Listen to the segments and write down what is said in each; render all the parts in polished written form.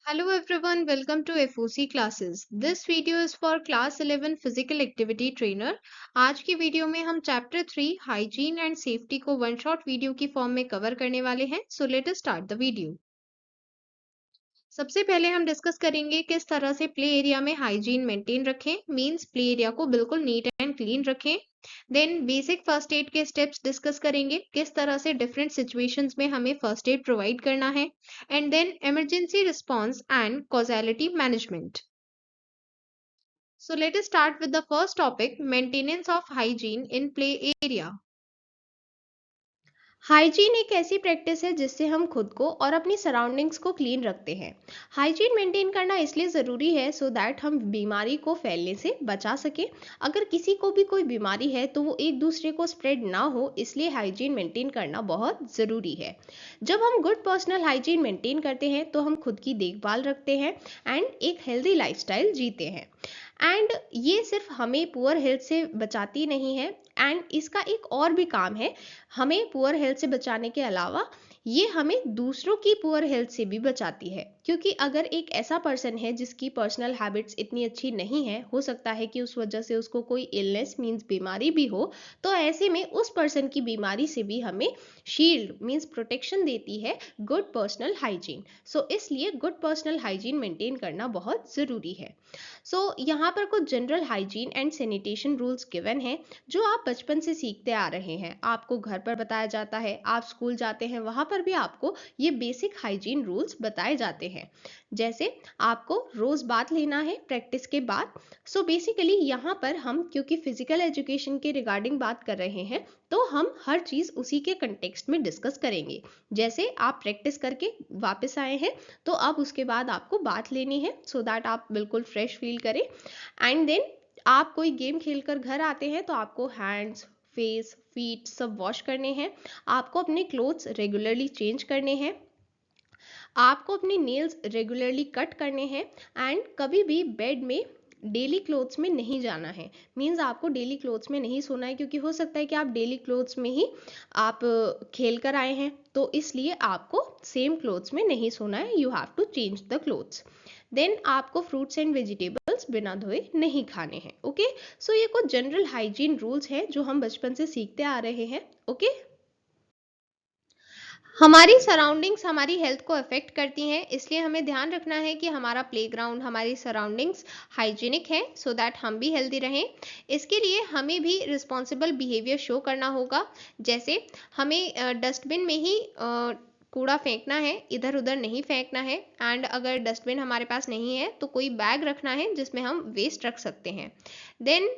Hello everyone, welcome to FOC classes. This video is for class 11 physical activity trainer. आज की video में हम chapter 3 hygiene and safety को one shot video की form में cover करने वाले हैं. So let us start the video. सबसे पहले हम डिस्कस करेंगे किस तरह से प्ले एरिया में हाइजीन मेंटेन रखें. मींस प्ले एरिया को बिल्कुल नीट एंड क्लीन रखें. देन बेसिक फर्स्ट एड के स्टेप्स डिस्कस करेंगे, किस तरह से डिफरेंट सिचुएशंस में हमें फर्स्ट एड प्रोवाइड करना है. And then emergency response and casualty management. So let us start with the first topic, maintenance of hygiene in play area. Hygiene एक ऐसी प्रैक्टिस है जिससे हम खुद को और अपनी सराउंडिंग्स को क्लीन रखते हैं. हाइजीन मेंटेन करना इसलिए ज़रूरी है सो दैट हम बीमारी को फैलने से बचा सकें. अगर किसी को भी कोई बीमारी है तो वो एक दूसरे को स्प्रेड ना हो, इसलिए हाइजीन मेंटेन करना बहुत ज़रूरी है. जब हम गुड पर्सनल हाइजीन मेंटेन करते हैं तो हम खुद की देखभाल रखते हैं एंड एक हेल्दी लाइफस्टाइल जीते हैं. एंड ये सिर्फ हमें पुअर हेल्थ से बचाती नहीं है, एंड इसका एक और भी काम है. हमें पुअर हेल्थ से बचाने के अलावा ये हमें दूसरों की पुअर हेल्थ से भी बचाती है, क्योंकि अगर एक ऐसा पर्सन है जिसकी पर्सनल हैबिट्स इतनी अच्छी नहीं है, हो सकता है कि उस वजह से उसको कोई इलनेस मींस बीमारी भी हो, तो ऐसे में उस पर्सन की बीमारी से भी हमें शील्ड मींस प्रोटेक्शन देती है गुड पर्सनल हाइजीन. सो इसलिए गुड पर्सनल हाइजीन मेंटेन करना बहुत ज़रूरी है. यहाँ पर कुछ general hygiene and sanitation rules given हैं जो आप बचपन से सीखते आ रहे हैं. आपको घर पर बताया जाता है, आप स्कूल जाते हैं, वहाँ पर भी आपको ये बेसिक हाइजीन रूल्स बताए जाते हैं. जैसे आपको रोज बाथ लेना है प्रैक्टिस के बाद. बेसिकली यहाँ पर हम क्योंकि फिजिकल एजुकेशन के रिगार्डिंग बात कर रहे हैं, तो हम हर चीज़ उसी के कंटेक्स्ट में डिस्कस करेंगे. जैसे आप प्रैक्टिस करके वापस आए हैं तो अब उसके बाद आपको बाथ लेनी है सो दैट आप बिल्कुल फ्रेश फील करें. एंड देन आप कोई गेम खेलकर घर आते हैं तो आपको हैंड्स, फेस, फीट सब वॉश करने हैं. आपको अपने क्लोथ्स रेगुलरली चेंज करने हैं. आपको अपने नेल्स रेगुलरली कट करने हैं. एंड कभी भी बेड में डेली क्लोथ्स में नहीं जाना है. मीन्स आपको डेली क्लोथ्स में नहीं सोना है, क्योंकि हो सकता है कि आप डेली क्लोथ्स में ही आप खेल कर आए हैं, तो इसलिए आपको सेम क्लोथ्स में नहीं सोना है. You have to change the clothes. Then आपको फ्रूट्स एंड वेजिटेबल्स बिना धोए नहीं खाने हैं. ओके, सो ये कुछ जनरल हाइजीन रूल्स हैं जो हम बचपन से सीखते आ रहे हैं. ओके, हमारी सराउंडिंग्स हमारी हेल्थ को अफेक्ट करती हैं, इसलिए हमें ध्यान रखना है कि हमारा प्लेग्राउंड, हमारी सराउंडिंग्स हाइजीनिक है सो दैट हम भी हेल्दी रहें. इसके लिए हमें भी रिस्पॉन्सिबल बिहेवियर शो करना होगा. जैसे हमें डस्टबिन में ही कूड़ा फेंकना है, इधर उधर नहीं फेंकना है. एंड अगर डस्टबिन हमारे पास नहीं है तो कोई बैग रखना है जिसमें हम वेस्ट रख सकते हैं. देन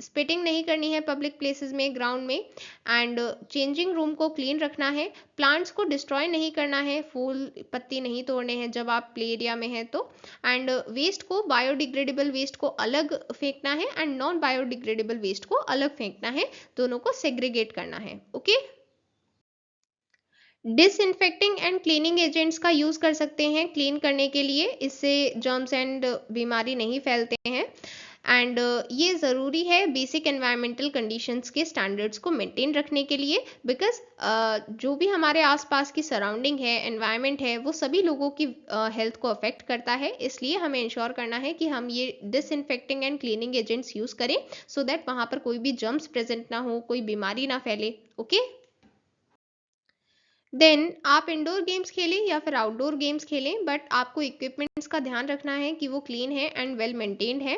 स्पिटिंग नहीं करनी है पब्लिक प्लेसेस में, ग्राउंड में. एंड चेंजिंग रूम को क्लीन रखना है. प्लांट्स को डिस्ट्रॉय नहीं करना है, फूल पत्ती नहीं तोड़ने हैं जब आप प्ले एरिया में हैं तो. एंड वेस्ट को, बायोडिग्रेडेबल वेस्ट को अलग फेंकना है एंड नॉन बायोडिग्रेडेबल वेस्ट को अलग फेंकना है. दोनों को सेग्रीगेट करना है. Okay, disinfecting and cleaning agents का यूज कर सकते हैं क्लीन करने के लिए, इससे जर्म्स एंड बीमारी नहीं फैलते हैं. एंड ये ज़रूरी है बेसिक एनवायरमेंटल कंडीशंस के स्टैंडर्ड्स को मेंटेन रखने के लिए, बिकॉज जो भी हमारे आसपास की सराउंडिंग है, एनवायरनमेंट है, वो सभी लोगों की हेल्थ को अफेक्ट करता है. इसलिए हमें इंश्योर करना है कि हम ये disinfecting and cleaning agents use करें सो दैट वहाँ पर कोई भी जर्म्स प्रेजेंट ना हो, कोई बीमारी ना फैले. ओके, देन आप इंडोर गेम्स खेलें या फिर आउटडोर गेम्स खेलें, बट आपको इक्विपमेंट्स का ध्यान रखना है कि वो क्लीन है एंड वेल मेंटेन्ड है.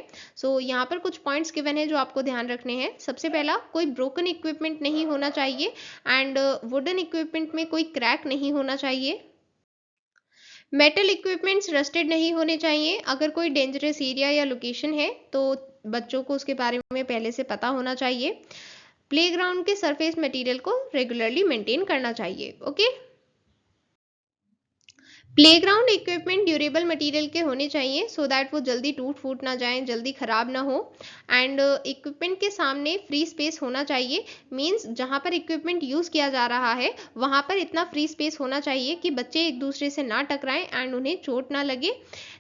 यहाँ पर कुछ पॉइंट्स गिवन है जो आपको ध्यान रखने हैं. सबसे पहला, कोई ब्रोकन इक्विपमेंट नहीं होना चाहिए. एंड वुडन इक्विपमेंट में कोई क्रैक नहीं होना चाहिए. मेटल इक्विपमेंट्स रस्टेड नहीं होने चाहिए. अगर कोई डेंजरस एरिया या लोकेशन है तो बच्चों को उसके बारे में पहले से पता होना चाहिए. प्लेग्राउंड के सरफेस मटेरियल को रेगुलरली मेंटेन करना चाहिए. Okay, playground equipment durable material के होने चाहिए सो दैट वो जल्दी टूट फूट ना जाएं, जल्दी खराब ना हो. एंड इक्विपमेंट के सामने फ्री स्पेस होना चाहिए. मींस जहाँ पर इक्विपमेंट यूज़ किया जा रहा है वहाँ पर इतना फ्री स्पेस होना चाहिए कि बच्चे एक दूसरे से ना टकराएं एंड उन्हें चोट ना लगे.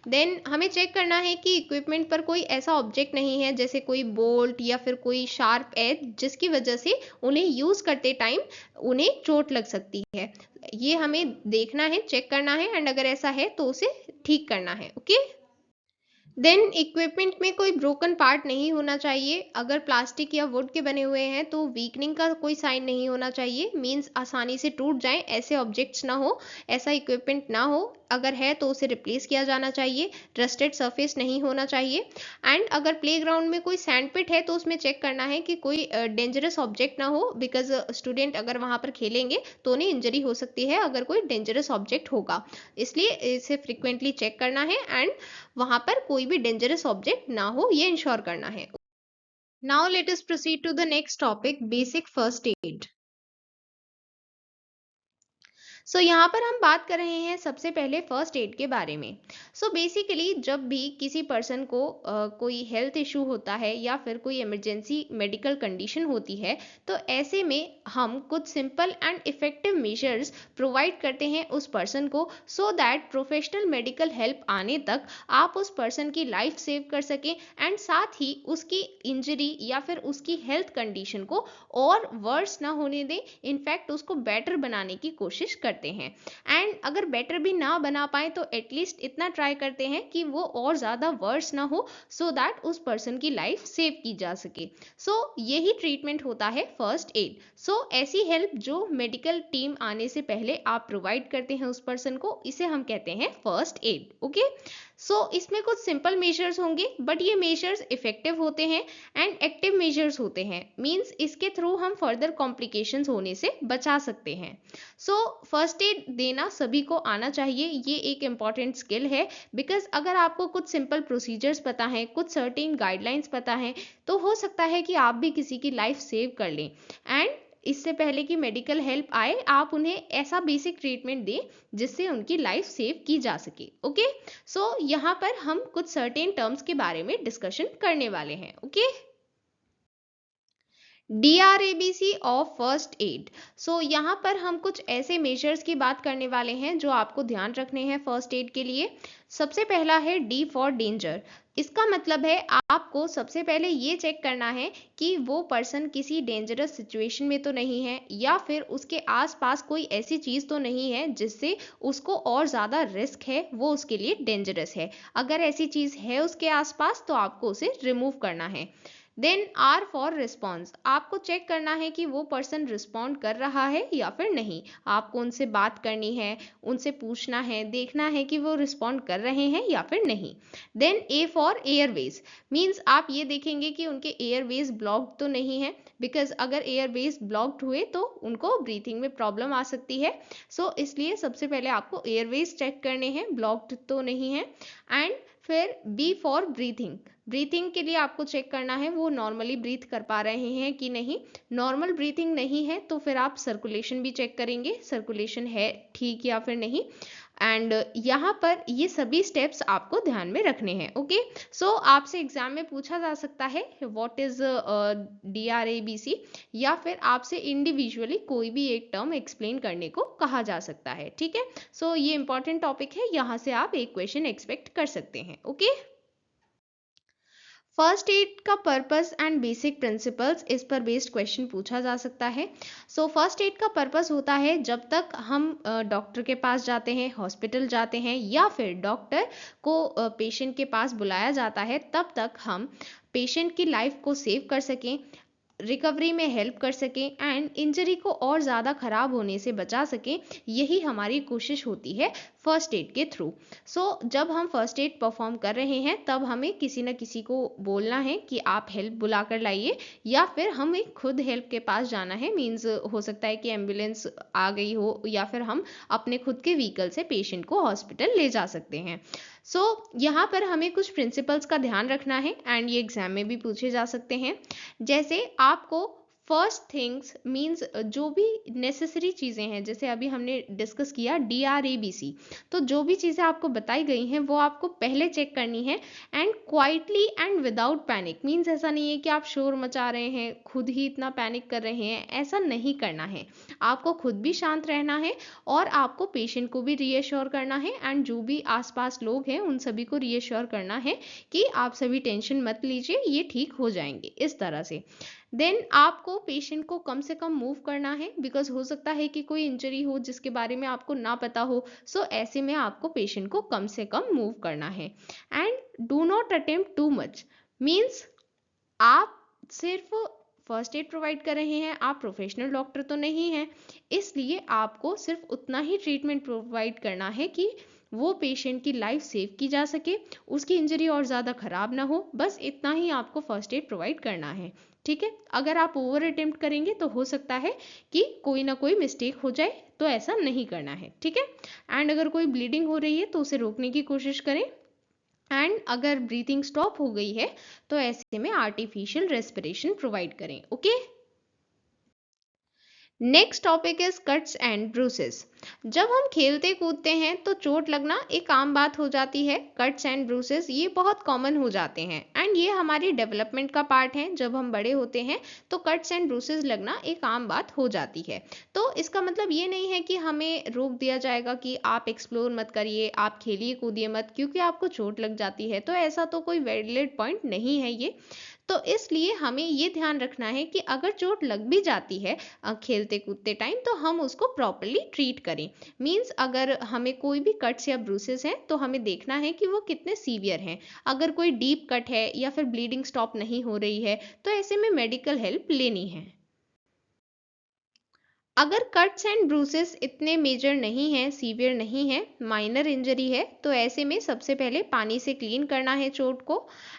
देन हमें चेक करना है कि इक्विपमेंट पर कोई ऐसा ऑब्जेक्ट नहीं है जैसे कोई बोल्ट या फिर कोई शार्प एज जिसकी वजह से उन्हें यूज़ करते टाइम उन्हें चोट लग सकती है. ये हमें देखना है, चेक करना है एंड अगर ऐसा है तो उसे ठीक करना है। ओके। देन इक्विपमेंट में कोई ब्रोकन पार्ट नहीं होना चाहिए। अगर प्लास्टिक या वुड के बने हुए हैं तो वीकनिंग का कोई साइन नहीं होना चाहिए, मीन्स आसानी से टूट जाएं ऐसे ऑब्जेक्ट्स ना हो, ऐसा इक्विपमेंट ना हो। अगर है तो उसे रिप्लेस किया जाना चाहिए। रस्टेड सरफेस नहीं होना चाहिए। एंड अगर प्लेग्राउंड में कोई सैंड पिट है तो उसमें चेक करना है कि कोई डेंजरस ऑब्जेक्ट ना हो, बिकॉज स्टूडेंट अगर वहां पर खेलेंगे तो उन्हें इंजरी हो सकती है अगर कोई डेंजरस ऑब्जेक्ट होगा। इसलिए इसे फ्रिक्वेंटली चेक करना है एंड वहां पर कोई भी डेंजरस ऑब्जेक्ट ना हो, ये इंश्योर करना है। Now let us proceed to the next topic, basic first aid. यहाँ पर हम बात कर रहे हैं सबसे पहले फर्स्ट एड के बारे में। बेसिकली जब भी किसी पर्सन को कोई हेल्थ इशू होता है या फिर कोई इमरजेंसी मेडिकल कंडीशन होती है, तो ऐसे में हम कुछ simple and effective measures provide करते हैं उस पर्सन को, so that professional medical help आने तक आप उस पर्सन की लाइफ सेव कर सकें एंड साथ ही उसकी इंजरी या फिर उसकी हेल्थ कंडीशन को और वर्स ना होने दें, इनफैक्ट उसको बेटर बनाने की कोशिश करते हैं। एंड अगर बेटर भी ना बना पाए तो एटलीस्ट इतना ट्राई करते हैं कि वो और ज़्यादा वर्स ना हो, सो दैट उस पर्सन की लाइफ सेव की जा सके। यही ट्रीटमेंट होता है फर्स्ट एड। ऐसी हेल्प जो मेडिकल टीम आने से पहले आप प्रोवाइड करते हैं उस पर्सन को, इसे हम कहते हैं फर्स्ट एड। ओके। इसमें कुछ सिंपल मेजर्स होंगे, बट ये मेजर्स इफेक्टिव होते हैं एंड एक्टिव मेजर्स होते हैं, मींस इसके थ्रू हम फर्दर कॉम्प्लिकेशंस होने से बचा सकते हैं। फर्स्ट एड देना सभी को आना चाहिए, ये एक इम्पॉर्टेंट स्किल है। बिकॉज अगर आपको कुछ सिंपल प्रोसीजर्स पता है, कुछ सर्टेन गाइडलाइंस पता है, तो हो सकता है कि आप भी किसी की लाइफ सेव कर लें एंड इससे पहले कि मेडिकल हेल्प आए आप उन्हें ऐसा बेसिक ट्रीटमेंट दें जिससे उनकी लाइफ सेव की जा सके। ओके। यहाँ पर हम कुछ सर्टेन टर्म्स के बारे में डिस्कशन करने वाले हैं। Okay. DRABC of first aid. यहाँ पर हम कुछ ऐसे मेजर्स की बात करने वाले हैं जो आपको ध्यान रखने हैं फर्स्ट एड के लिए। सबसे पहला है D फॉर डेंजर। इसका मतलब है आपको सबसे पहले ये चेक करना है कि वो पर्सन किसी डेंजरस सिचुएशन में तो नहीं है या फिर उसके आसपास कोई ऐसी चीज़ तो नहीं है जिससे उसको और ज़्यादा रिस्क है, वो उसके लिए डेंजरस है। अगर ऐसी चीज़ है उसके आसपास तो आपको उसे रिमूव करना है। Then R for response. आपको चेक करना है कि वो पर्सन रिस्पॉन्ड कर रहा है या फिर नहीं। आपको उनसे बात करनी है, उनसे पूछना है, देखना है कि वो रिस्पॉन्ड कर रहे हैं या फिर नहीं। Then A for airways. Means आप ये देखेंगे कि उनके एयरवेज ब्लॉक्ड तो नहीं है, बिकॉज अगर एयरवेज ब्लॉक्ड हुए तो उनको ब्रीथिंग में प्रॉब्लम आ सकती है। इसलिए सबसे पहले आपको एयरवेज चेक करने हैं, ब्लॉक्ड तो नहीं है। एंड फिर B फॉर ब्रीथिंग। ब्रीथिंग के लिए आपको चेक करना है वो नॉर्मली ब्रीथ कर पा रहे हैं कि नहीं। नॉर्मल ब्रीथिंग नहीं है तो फिर आप सर्कुलेशन भी चेक करेंगे, सर्कुलेशन है ठीक या फिर नहीं। एंड यहाँ पर ये सभी स्टेप्स आपको ध्यान में रखने हैं। ओके। आपसे एग्जाम में पूछा जा सकता है व्हाट इज DRABC, या फिर आपसे इंडिविजुअली कोई भी एक टर्म एक्सप्लेन करने को कहा जा सकता है। ठीक है। ये इंपॉर्टेंट टॉपिक है, यहाँ से आप एक क्वेश्चन एक्सपेक्ट कर सकते हैं। ओके। फर्स्ट एड का पर्पस एंड बेसिक प्रिंसिपल्स, इस पर बेस्ड क्वेश्चन पूछा जा सकता है। फर्स्ट एड का पर्पस होता है जब तक हम डॉक्टर के पास जाते हैं, हॉस्पिटल जाते हैं या फिर डॉक्टर को पेशेंट के पास बुलाया जाता है, तब तक हम पेशेंट की लाइफ को सेव कर सकें, रिकवरी में हेल्प कर सकें एंड इंजरी को और ज़्यादा ख़राब होने से बचा सकें। यही हमारी कोशिश होती है फर्स्ट एड के थ्रू। जब हम फर्स्ट एड परफॉर्म कर रहे हैं तब हमें किसी न किसी को बोलना है कि आप हेल्प बुला कर लाइए, या फिर हमें खुद हेल्प के पास जाना है। मीन्स हो सकता है कि एम्बुलेंस आ गई हो या फिर हम अपने खुद के व्हीकल से पेशेंट को हॉस्पिटल ले जा सकते हैं। यहाँ पर हमें कुछ प्रिंसिपल्स का ध्यान रखना है एंड ये एग्जाम में भी पूछे जा सकते हैं। जैसे आपको फर्स्ट थिंग्स मीन्स जो भी नेसेसरी चीज़ें हैं, जैसे अभी हमने डिस्कस किया DRABC, तो जो भी चीज़ें आपको बताई गई हैं वो आपको पहले चेक करनी है and quietly and without panic. Means ऐसा नहीं है कि आप शोर मचा रहे हैं, खुद ही इतना पैनिक कर रहे हैं, ऐसा नहीं करना है। आपको खुद भी शांत रहना है और आपको पेशेंट को भी रीअश्योर करना है एंड जो भी आसपास लोग हैं उन सभी को रीअश्योर करना है कि आप सभी टेंशन मत लीजिए, ये ठीक हो जाएंगे, इस तरह से। देन आपको पेशेंट को कम से कम मूव करना है, बिकॉज हो सकता है कि कोई इंजरी हो जिसके बारे में आपको ना पता हो। सो ऐसे में आपको पेशेंट को कम से कम मूव करना है। And do not attempt too much, means आप सिर्फ फर्स्ट एड प्रोवाइड कर रहे हैं, आप प्रोफेशनल डॉक्टर तो नहीं हैं, इसलिए आपको सिर्फ उतना ही ट्रीटमेंट प्रोवाइड करना है कि वो पेशेंट की लाइफ सेव की जा सके, उसकी इंजरी और ज़्यादा ख़राब ना हो, बस इतना ही आपको फर्स्ट एड प्रोवाइड करना है। ठीक है, अगर आप ओवर अटेम्प्ट करेंगे तो हो सकता है कि कोई ना कोई मिस्टेक हो जाए, तो ऐसा नहीं करना है। ठीक है, एंड अगर कोई ब्लीडिंग हो रही है तो उसे रोकने की कोशिश करें, एंड अगर ब्रीथिंग स्टॉप हो गई है तो ऐसे में आर्टिफिशियल रेस्पिरेशन प्रोवाइड करें। Okay, next topic is cuts and bruises. जब हम खेलते कूदते हैं तो चोट लगना एक आम बात हो जाती है। कट्स एंड ब्रूसेस ये बहुत कॉमन हो जाते हैं, एंड ये हमारी डेवलपमेंट का पार्ट है। जब हम बड़े होते हैं तो कट्स एंड ब्रूसेस लगना एक आम बात हो जाती है। तो इसका मतलब ये नहीं है कि हमें रोक दिया जाएगा कि आप एक्सप्लोर मत करिए, आप खेलिए कूदिए मत क्योंकि आपको चोट लग जाती है। तो ऐसा तो कोई वैलिड पॉइंट नहीं है ये। तो इसलिए हमें ये ध्यान रखना है कि अगर चोट लग भी जाती है खेलते कूदते टाइम, तो हम उसको प्रॉपरली ट्रीट करें। मींस अगर हमें कोई भी कट्स या ब्रूसेस हैं तो हमें देखना है कि वो कितने सीवियर हैं। अगर कोई डीप कट है या फिर ब्लीडिंग स्टॉप नहीं हो रही है तो ऐसे में मेडिकल हेल्प लेनी है। अगर कट्स एंड ब्रूसेस इतने मेजर नहीं हैं, सीवियर नहीं है, माइनर इंजरी है, तो ऐसे में सबसे पहले पानी से क्लीन करना है चोट को,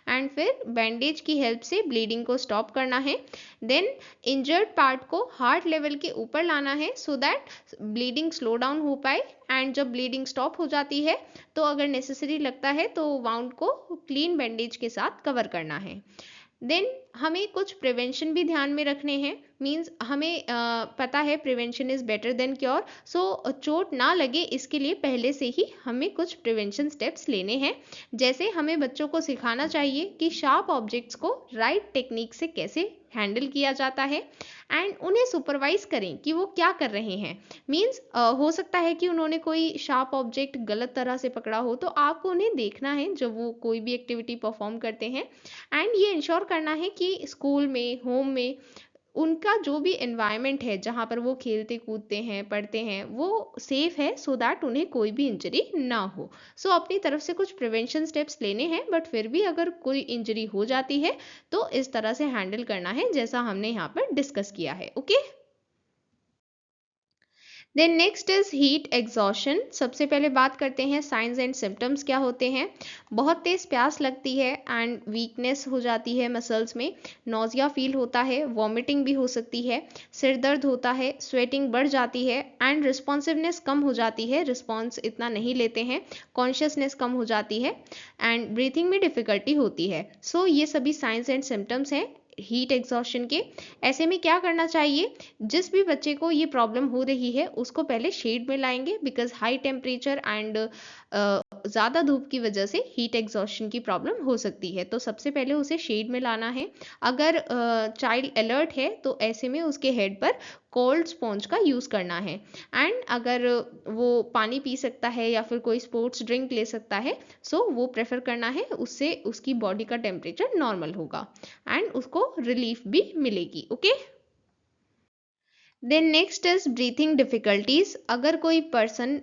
एंड फिर बैंडेज की हेल्प से ब्लीडिंग को स्टॉप करना है। देन इंजर्ड पार्ट को हार्ट लेवल के ऊपर लाना है so that bleeding slow down हो पाए। एंड जब ब्लीडिंग स्टॉप हो जाती है तो अगर नेसेसरी लगता है तो वाउंड को क्लीन बैंडेज के साथ कवर करना है। देन हमें कुछ प्रिवेंशन भी ध्यान में रखने हैं। मींस हमें पता है prevention is better than cure. So चोट ना लगे इसके लिए पहले से ही हमें कुछ प्रिवेंशन स्टेप्स लेने हैं। जैसे हमें बच्चों को सिखाना चाहिए कि शार्प ऑब्जेक्ट्स को राइट टेक्निक से कैसे हैंडल किया जाता है, एंड उन्हें सुपरवाइज करें कि वो क्या कर रहे हैं। मींस हो सकता है कि उन्होंने कोई शार्प ऑब्जेक्ट गलत तरह से पकड़ा हो, तो आपको उन्हें देखना है जब वो कोई भी एक्टिविटी परफॉर्म करते हैं, एंड ये इंश्योर करना है कि स्कूल में, होम में उनका जो भी एनवायरनमेंट है जहाँ पर वो खेलते कूदते हैं, पढ़ते हैं, वो सेफ है सो दैट उन्हें कोई भी इंजरी ना हो। सो अपनी तरफ से कुछ प्रिवेंशन स्टेप्स लेने हैं, बट फिर भी अगर कोई इंजरी हो जाती है तो इस तरह से हैंडल करना है जैसा हमने यहाँ पर डिस्कस किया है। Okay, then next is heat exhaustion. सबसे पहले बात करते हैं साइंस एंड सिम्टम्स क्या होते हैं। बहुत तेज प्यास लगती है एंड वीकनेस हो जाती है मसल्स में, नोजिया फील होता है, वॉमिटिंग भी हो सकती है, सिर दर्द होता है, स्वेटिंग बढ़ जाती है, एंड रिस्पॉन्सिवनेस कम हो जाती है, रिस्पॉन्स इतना नहीं लेते हैं, कॉन्शियसनेस कम हो जाती है, एंड ब्रीथिंग में डिफिकल्टी होती है। सो ये सभी साइंस एंड सिम्टम्स हैं हीट एग्जॉशन के। ऐसे में क्या करना चाहिए, जिस भी बच्चे को ये प्रॉब्लम हो रही है उसको पहले शेड में लाएंगे, बिकॉज हाई टेम्परेचर एंड ज़्यादा धूप की वजह से हीट एग्जॉशन की प्रॉब्लम हो सकती है। तो सबसे पहले उसे शेड में लाना है। अगर चाइल्ड अलर्ट है तो ऐसे में उसके हेड पर कोल्ड स्पॉन्ज का यूज़ करना है, एंड अगर वो पानी पी सकता है या फिर कोई स्पोर्ट्स ड्रिंक ले सकता है, सो वो प्रेफर करना है, उससे उसकी बॉडी का टेम्परेचर नॉर्मल होगा एंड उसको रिलीफ भी मिलेगी। Okay, then next is breathing difficulties. अगर कोई पर्सन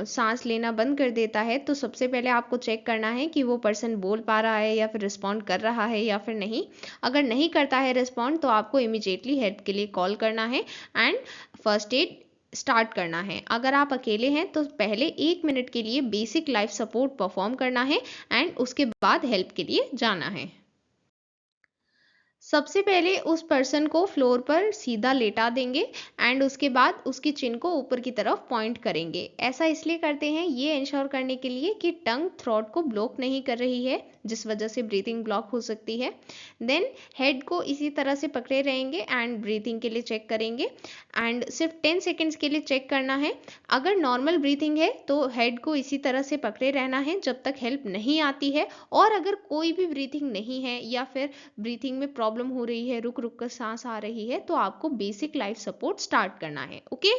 सांस लेना बंद कर देता है तो सबसे पहले आपको चेक करना है कि वो पर्सन बोल पा रहा है या फिर रिस्पॉन्ड कर रहा है या फिर नहीं। अगर नहीं करता है रिस्पॉन्ड तो आपको इमिजिएटली हेल्प के लिए कॉल करना है एंड फर्स्ट एड स्टार्ट करना है। अगर आप अकेले हैं तो पहले 1 मिनट के लिए बेसिक लाइफ सपोर्ट परफॉर्म करना है एंड उसके बाद हेल्प के लिए जाना है। सबसे पहले उस पर्सन को फ्लोर पर सीधा लेटा देंगे एंड उसके बाद उसकी चिन को ऊपर की तरफ पॉइंट करेंगे। ऐसा इसलिए करते हैं ये इंश्योर करने के लिए कि टंग थ्रोट को ब्लॉक नहीं कर रही है, जिस वजह से ब्रीथिंग ब्लॉक हो सकती है। देन हेड को इसी तरह से पकड़े रहेंगे एंड ब्रीथिंग के लिए चेक करेंगे, एंड सिर्फ 10 सेकेंड्स के लिए चेक करना है। अगर नॉर्मल ब्रीथिंग है तो हेड को इसी तरह से पकड़े रहना है जब तक हेल्प नहीं आती है, और अगर कोई भी ब्रीथिंग नहीं है या फिर ब्रीथिंग में प्रॉब्लम हो रही है, रुक रुक कर सांस आ रही है, तो आपको बेसिक लाइफ सपोर्ट स्टार्ट करना है। Okay,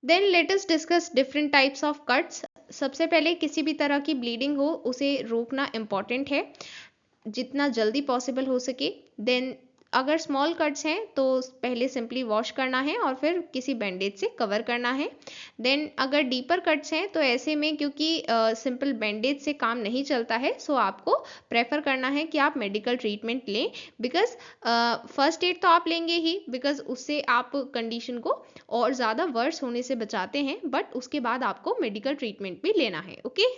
then let us discuss different types of cuts. सबसे पहले किसी भी तरह की ब्लीडिंग हो उसे रोकना इम्पॉर्टेंट है जितना जल्दी पॉसिबल हो सके। देन अगर स्मॉल कट्स हैं तो पहले सिंपली वॉश करना है और फिर किसी बैंडेज से कवर करना है। देन अगर डीपर कट्स हैं तो ऐसे में क्योंकि सिंपल बैंडेज से काम नहीं चलता है, सो आपको प्रेफर करना है कि आप मेडिकल ट्रीटमेंट लें। बिकॉज फर्स्ट एड तो आप लेंगे ही, बिकॉज उससे आप कंडीशन को और ज़्यादा वर्स होने से बचाते हैं, बट उसके बाद आपको मेडिकल ट्रीटमेंट भी लेना है। Okay.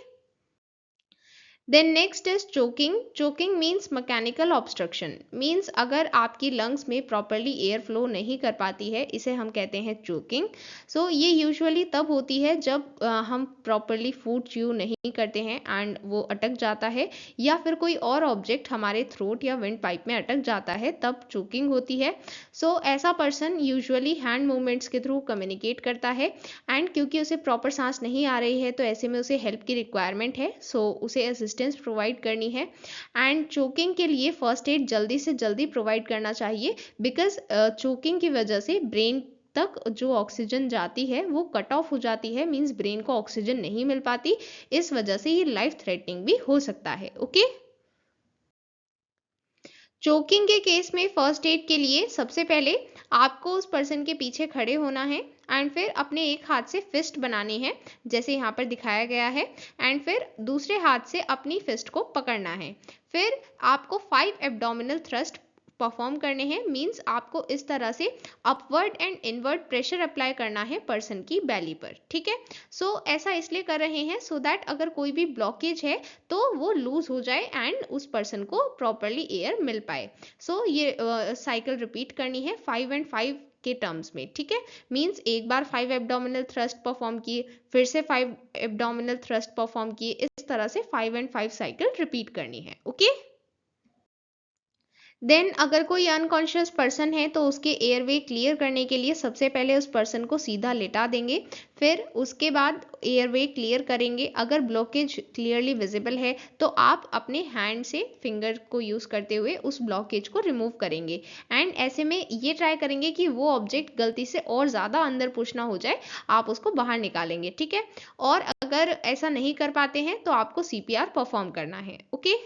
Then next is choking. Choking means mechanical obstruction, means अगर आपकी लंग्स में प्रॉपरली एयर फ्लो नहीं कर पाती है, इसे हम कहते हैं चोकिंग। सो ये यूजुअली तब होती है जब हम प्रॉपरली फूड च्यू नहीं करते हैं एंड वो अटक जाता है, या फिर कोई और ऑब्जेक्ट हमारे थ्रोट या विंड पाइप में अटक जाता है, तब चोकिंग होती है। सो ऐसा पर्सन यूजुअली हैंड मूवमेंट्स के थ्रू कम्युनिकेट करता है, एंड क्योंकि उसे प्रॉपर सांस नहीं आ रही है तो ऐसे में उसे हेल्प की रिक्वायरमेंट है, सो उसे असिस्टेंस प्रोवाइड करनी है। एंड चोकिंग के लिए फर्स्ट एड जल्दी से जल्दी प्रोवाइड करना चाहिए, बिकॉज चोकिंग की वजह से ब्रेन तक जो ऑक्सीजन जाती है वो कट ऑफ हो जाती है, मींस ब्रेन को ऑक्सीजन नहीं मिल पाती, इस वजह से ये लाइफ थ्रेटनिंग भी हो सकता है। ओके। चोकिंग के केस में फर्स्ट एड के लिए सबसे पहले आपको उस पर्सन के पीछे खड़े होना है, एंड फिर अपने एक हाथ से फिस्ट बनानी है जैसे यहाँ पर दिखाया गया है, एंड फिर दूसरे हाथ से अपनी फिस्ट को पकड़ना है। फिर आपको 5 एब्डोमिनल थ्रस्ट परफॉर्म करने हैं, मींस आपको इस तरह से upward and inward pressure apply करना है पर्सन की बेली पर। ठीक है। सो ऐसा इसलिए कर रहे हैं सो दैट अगर कोई भी ब्लॉकेज है तो वो लूज हो जाए एंड उस पर्सन को प्रॉपरली एयर मिल पाए। सो ये साइकिल रिपीट करनी है 5 एंड 5 के टर्म्स में। ठीक है। मींस एक बार 5 एब्डोमिनल थ्रस्ट परफॉर्म किए, फिर से 5 एब्डोमिनल थ्रस्ट परफॉर्म किए, इस तरह से 5 एंड 5 साइकिल रिपीट करनी है। ओके। देन अगर कोई अनकॉन्शियस पर्सन है तो उसके एयरवे क्लियर करने के लिए सबसे पहले उस पर्सन को सीधा लेटा देंगे, फिर उसके बाद एयरवे क्लियर करेंगे। अगर ब्लॉकेज क्लियरली विजिबल है तो आप अपने हैंड से फिंगर को यूज़ करते हुए उस ब्लॉकेज को रिमूव करेंगे, एंड ऐसे में ये ट्राई करेंगे कि वो ऑब्जेक्ट गलती से और ज़्यादा अंदर पुश ना हो जाए, आप उसको बाहर निकालेंगे। ठीक है। और अगर ऐसा नहीं कर पाते हैं तो आपको सीपीआर परफॉर्म करना है। Okay.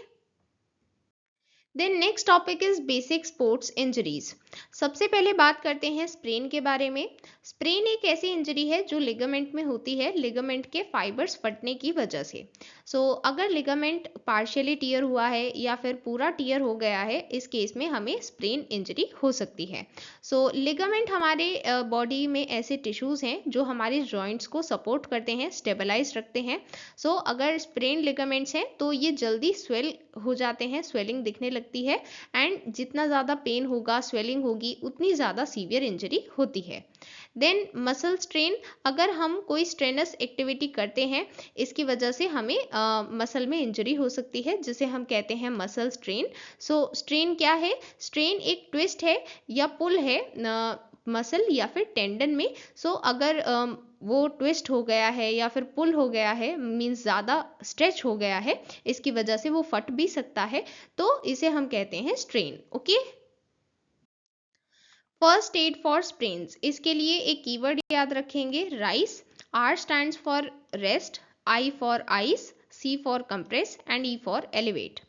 Then next topic is basic sports injuries. सबसे पहले बात करते हैं स्प्रेन के बारे में। स्प्रेन एक ऐसी इंजरी है जो लिगामेंट में होती है, लिगामेंट के फाइबर्स फटने की वजह से। अगर लिगामेंट पार्शियली टियर हुआ है या फिर पूरा टियर हो गया है, इस केस में हमें स्प्रेन इंजरी हो सकती है। लिगामेंट हमारे बॉडी में ऐसे टिश्यूज हैं जो हमारे जॉइंट्स को सपोर्ट करते हैं, स्टेबलाइज रखते हैं। अगर स्प्रेन लिगामेंट्स हैं तो ये जल्दी स्वेल हो जाते हैं, स्वेलिंग दिखने लगती है, एंड जितना ज़्यादा पेन होगा, स्वेलिंग होगी, उतनी ज़्यादा सीवियर इंजरी होती है। देन मसल स्ट्रेन, अगर हम कोई स्ट्रेनस एक्टिविटी करते हैं, इसकी वजह से हमें मसल में इंजरी हो सकती है, जिसे हम कहते हैं मसल स्ट्रेन। स्ट्रेन क्या है? स्ट्रेन एक ट्विस्ट है या पुल है मसल या फिर टेंडन में। अगर वो ट्विस्ट हो गया है या फिर पुल हो गया है, मीन्स ज़्यादा स्ट्रेच हो गया है, इसकी वजह से वो फट भी सकता है, तो इसे हम कहते हैं strain. Okay. First aid for sprains, इसके लिए एक कीवर्ड याद रखेंगे, RICE. R stands for rest, I for ice, C for compress and E for elevate.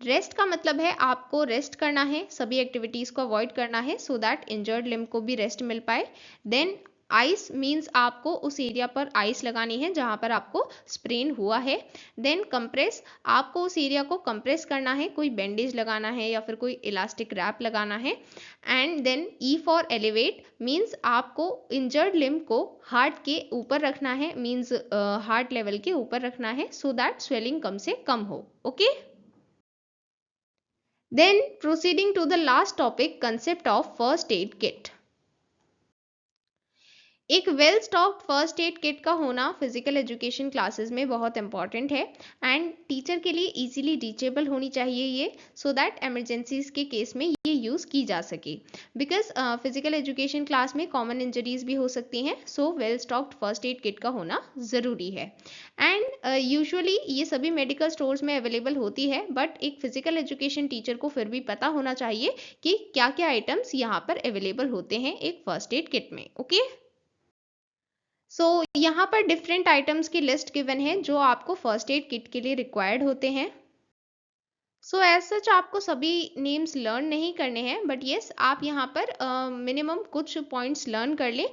Rest का मतलब है आपको रेस्ट करना है, सभी एक्टिविटीज को अवॉइड करना है सो दैट इंजर्ड लिम्ब को भी रेस्ट मिल पाए। देन आइस मीन्स आपको उस एरिया पर आइस लगानी है जहां पर आपको स्प्रेन हुआ है। देन कंप्रेस, आपको उस एरिया को कंप्रेस करना है, कोई बैंडेज लगाना है या फिर कोई इलास्टिक रैप लगाना है। And then E for elevate means आपको इंजर्ड लिम्ब को हार्ट के ऊपर रखना है, मीन्स हार्ट लेवल के ऊपर रखना है सो दैट स्वेलिंग कम से कम हो। Okay. Then proceeding to the last topic, concept of first aid kit. एक well stocked first aid kit का होना फिजिकल एजुकेशन क्लासेस में बहुत इंपॉर्टेंट है, एंड टीचर के लिए इजीली रीचेबल होनी चाहिए ये, सो दैट एमरजेंसीज के केस में ये यूज़ की जा सके। बिकॉज फिजिकल एजुकेशन क्लास में कॉमन इंजरीज भी हो सकती हैं, so well stocked first aid kit का होना ज़रूरी है। एंड यूजुअली ये सभी मेडिकल स्टोर्स में अवेलेबल होती है, बट एक फिजिकल एजुकेशन टीचर को फिर भी पता होना चाहिए कि क्या क्या आइटम्स यहाँ पर अवेलेबल होते हैं एक फर्स्ट एड किट में। ओके। यहाँ पर डिफरेंट आइटम्स की लिस्ट गिवन है जो आपको फर्स्ट एड किट के लिए रिक्वायर्ड होते हैं। सो एज सच आपको सभी नेम्स लर्न नहीं करने हैं, बट येस आप यहाँ पर मिनिमम कुछ पॉइंट्स लर्न कर लें,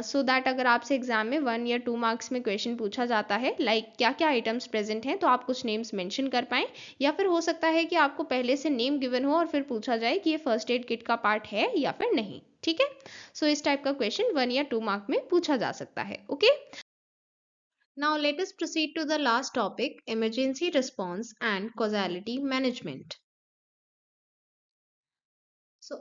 सो दैट अगर आपसे एग्जाम में 1 या 2 मार्क्स में क्वेश्चन पूछा जाता है लाइक क्या क्या आइटम्स प्रेजेंट हैं, तो आप कुछ नेम्स मेंशन कर पाएँ। या फिर हो सकता है कि आपको पहले से नेम गिवन हो और फिर पूछा जाए कि ये फर्स्ट एड किट का पार्ट है या फिर नहीं। ठीक है, सो इस टाइप का क्वेश्चन 1 या 2 मार्क में पूछा जा सकता है। Okay. Now let us proceed to the last topic, emergency response and causality management.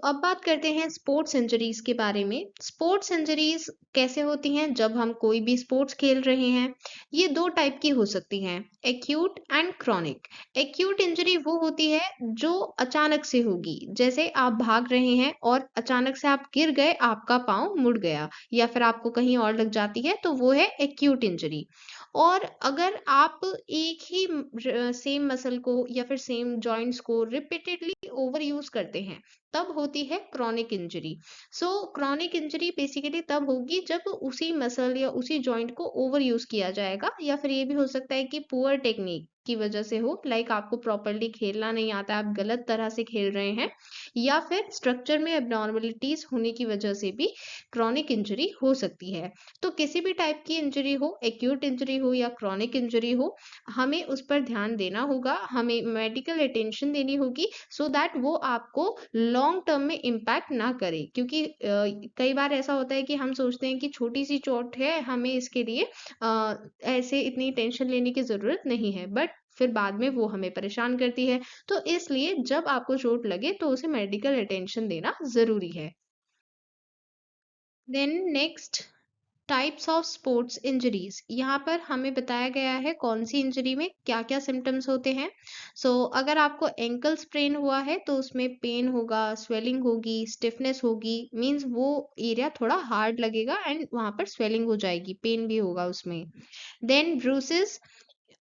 अब बात करते हैं स्पोर्ट्स इंजरीज के बारे में। स्पोर्ट्स इंजरीज कैसे होती हैं जब हम कोई भी स्पोर्ट्स खेल रहे हैं। ये दो टाइप की हो सकती हैं, acute and chronic. Acute injury वो होती है जो अचानक से होगी, जैसे आप भाग रहे हैं और अचानक से आप गिर गए, आपका पाँव मुड़ गया या फिर आपको कहीं और लग जाती है, तो वो है एक्यूट इंजरी। और अगर आप एक ही सेम मसल को या फिर सेम जॉइंट्स को रिपीटेडली ओवर यूज करते हैं, तब होती है chronic injury. Chronic injury basically तब होगी जब उसी मसल या उसी जॉइंट को ओवर यूज किया जाएगा, या फिर ये भी हो सकता है कि पुअर टेक्निक की वजह से हो, लाइक आपको प्रॉपरली खेलना नहीं आता, आप गलत तरह से खेल रहे हैं, या फिर स्ट्रक्चर में एबनॉर्मलिटीज होने की वजह से भी क्रॉनिक इंजरी हो सकती है। तो किसी भी टाइप की इंजरी हो, एक्यूट इंजरी हो या क्रॉनिक इंजरी हो, हमें उस पर ध्यान देना होगा, हमें मेडिकल अटेंशन देनी होगी, सो दैट वो आपको लॉन्ग टर्म में इम्पैक्ट ना करे। क्योंकि कई बार ऐसा होता है कि हम सोचते हैं कि छोटी सी चोट है, हमें इसके लिए ऐसे इतनी टेंशन लेने की जरूरत नहीं है, बट फिर बाद में वो हमें परेशान करती है। तो इसलिए जब आपको चोट लगे तो उसे मेडिकल अटेंशन देना जरूरी है। Then next, types of sports injuries. यहाँ पर हमें बताया गया है कौन सी इंजरी में क्या क्या सिम्टम्स होते हैं। अगर आपको एंकल स्प्रेन हुआ है तो उसमें पेन होगा, स्वेलिंग होगी, स्टिफनेस होगी, मींस वो एरिया थोड़ा हार्ड लगेगा एंड वहां पर स्वेलिंग हो जाएगी, पेन भी होगा उसमें। Then bruises.